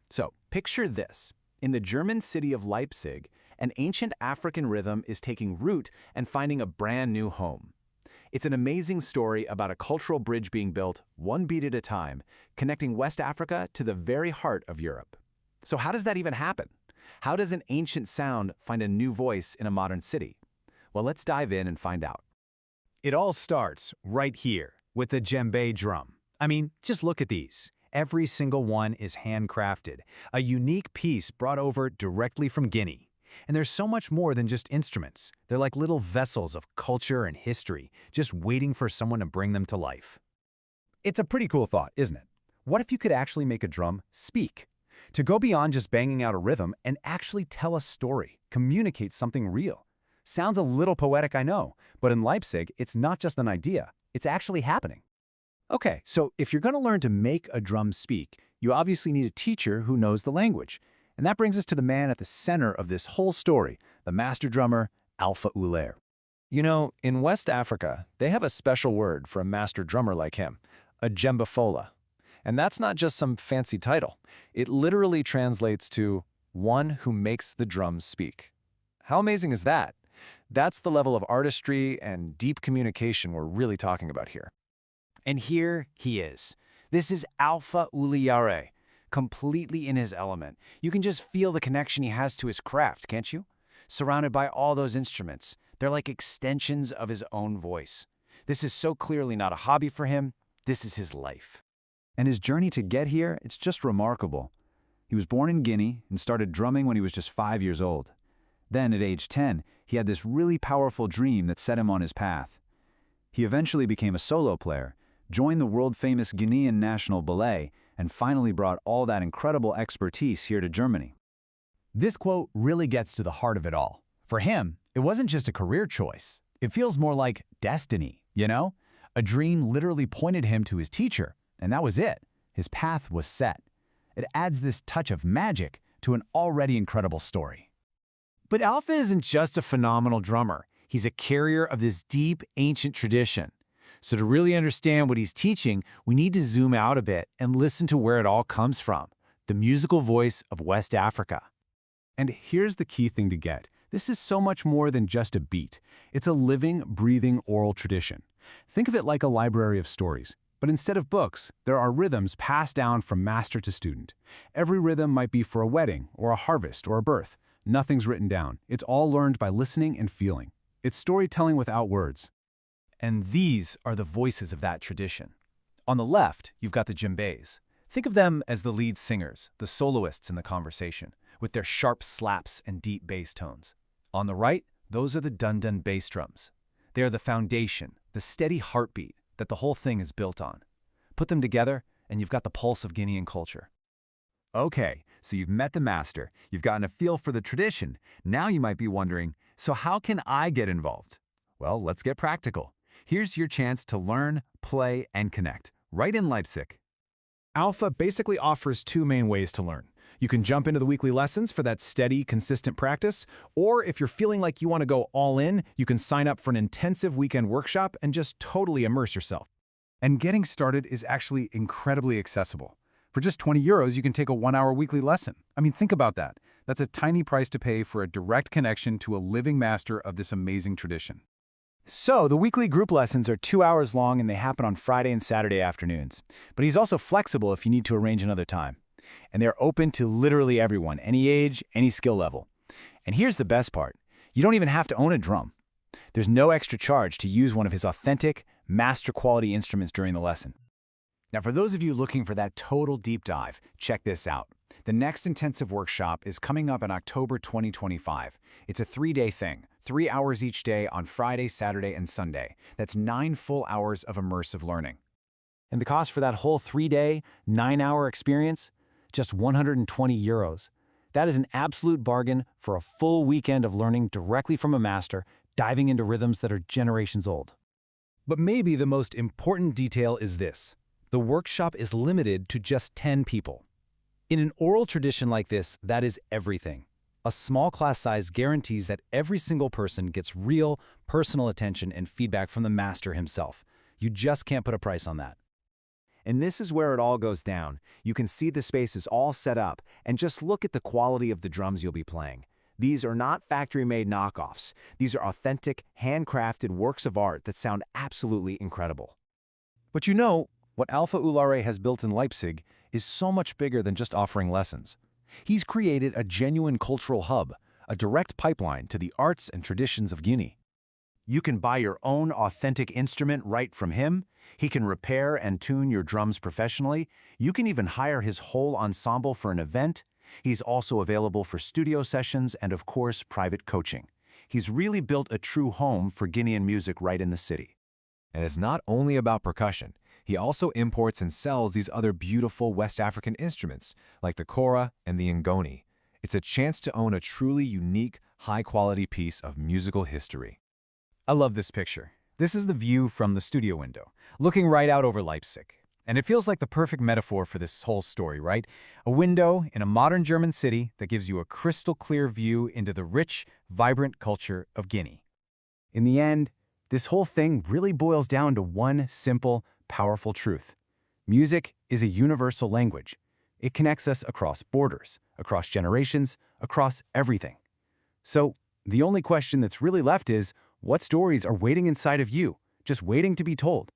So, picture this. In the German city of Leipzig, an ancient African rhythm is taking root and finding a brand new home. It's an amazing story about a cultural bridge being built, one beat at a time, connecting West Africa to the very heart of Europe. So how does that even happen? How does an ancient sound find a new voice in a modern city? Well, let's dive in and find out. It all starts right here with the djembé drum. I mean, just look at these. Every single one is handcrafted, a unique piece brought over directly from Guinea. And there's so much more than just instruments. They're like little vessels of culture and history, just waiting for someone to bring them to life. It's a pretty cool thought, isn't it? What if you could actually make a drum speak? To go beyond just banging out a rhythm and actually tell a story, communicate something real. Sounds a little poetic, I know, but in Leipzig, it's not just an idea, it's actually happening. Okay, so if you're going to learn to make a drum speak, you obviously need a teacher who knows the language. And that brings us to the man at the center of this whole story, the master drummer, Alpha-Uller. You know, in West Africa, they have a special word for a master drummer like him, a djembefola. And that's not just some fancy title. It literally translates to one who makes the drums speak. How amazing is that? That's the level of artistry and deep communication we're really talking about here. And here he is. This is Alpha-Uller, completely in his element. You can just feel the connection he has to his craft, can't you? Surrounded by all those instruments, they're like extensions of his own voice. This is so clearly not a hobby for him. This is his life. And his journey to get here, it's just remarkable. He was born in Guinea and started drumming when he was just 5 years old. Then, at age 10, he had this really powerful dream that set him on his path. He eventually became a solo player, joined the world-famous Guinean National Ballet, and finally brought all that incredible expertise here to Germany. This quote really gets to the heart of it all. For him, it wasn't just a career choice. It feels more like destiny, you know? A dream literally pointed him to his teacher, and that was it. His path was set. It adds this touch of magic to an already incredible story. But Alpha isn't just a phenomenal drummer. He's a carrier of this deep, ancient tradition. So to really understand what he's teaching, we need to zoom out a bit and listen to where it all comes from, the musical voice of West Africa. And here's the key thing to get. This is so much more than just a beat. It's a living, breathing oral tradition. Think of it like a library of stories. But instead of books, there are rhythms passed down from master to student. Every rhythm might be for a wedding, or a harvest, or a birth. Nothing's written down. It's all learned by listening and feeling. It's storytelling without words. And these are the voices of that tradition. On the left, you've got the djembés. Think of them as the lead singers, the soloists in the conversation, with their sharp slaps and deep bass tones. On the right, those are the dun-dun bass drums. They are the foundation, the steady heartbeat that the whole thing is built on. Put them together, and you've got the pulse of Guinean culture. Okay, so you've met the master, you've gotten a feel for the tradition. Now you might be wondering, so how can I get involved? Well, let's get practical. Here's your chance to learn, play, and connect, right in Leipzig. Alpha basically offers two main ways to learn. You can jump into the weekly lessons for that steady, consistent practice, or if you're feeling like you want to go all in, you can sign up for an intensive weekend workshop and just totally immerse yourself. And getting started is actually incredibly accessible. For just 20 euros, you can take a 1-hour weekly lesson. I mean, think about that. That's a tiny price to pay for a direct connection to a living master of this amazing tradition. So, the weekly group lessons are 2 hours long and they happen on Friday and Saturday afternoons. But he's also flexible if you need to arrange another time. And they're open to literally everyone, any age, any skill level. And here's the best part. You don't even have to own a drum. There's no extra charge to use one of his authentic, master-quality instruments during the lesson. Now, for those of you looking for that total deep dive, check this out. The next intensive workshop is coming up in October 2025. It's a 3-day thing, 3 hours each day on Friday, Saturday, and Sunday. That's 9 full hours of immersive learning. And the cost for that whole 3-day, 9-hour experience? Just 120 euros. That is an absolute bargain for a full weekend of learning directly from a master, diving into rhythms that are generations old. But maybe the most important detail is this. The workshop is limited to just 10 people. In an oral tradition like this, that is everything. A small class size guarantees that every single person gets real, personal attention and feedback from the master himself. You just can't put a price on that. And this is where it all goes down. You can see the space is all set up, and just look at the quality of the drums you'll be playing. These are not factory-made knockoffs. These are authentic, handcrafted works of art that sound absolutely incredible. But you know, what Alpha Ulare has built in Leipzig is so much bigger than just offering lessons. He's created a genuine cultural hub, a direct pipeline to the arts and traditions of Guinea. You can buy your own authentic instrument right from him. He can repair and tune your drums professionally. You can even hire his whole ensemble for an event. He's also available for studio sessions and, of course, private coaching. He's really built a true home for Guinean music right in the city. And it's not only about percussion. He also imports and sells these other beautiful West African instruments, like the kora and the ngoni. It's a chance to own a truly unique, high-quality piece of musical history. I love this picture. This is the view from the studio window, looking right out over Leipzig. And it feels like the perfect metaphor for this whole story, right? A window in a modern German city that gives you a crystal clear view into the rich, vibrant culture of Guinea. In the end, this whole thing really boils down to one simple, powerful truth. Music is a universal language. It connects us across borders, across generations, across everything. So, the only question that's really left is, what stories are waiting inside of you, just waiting to be told?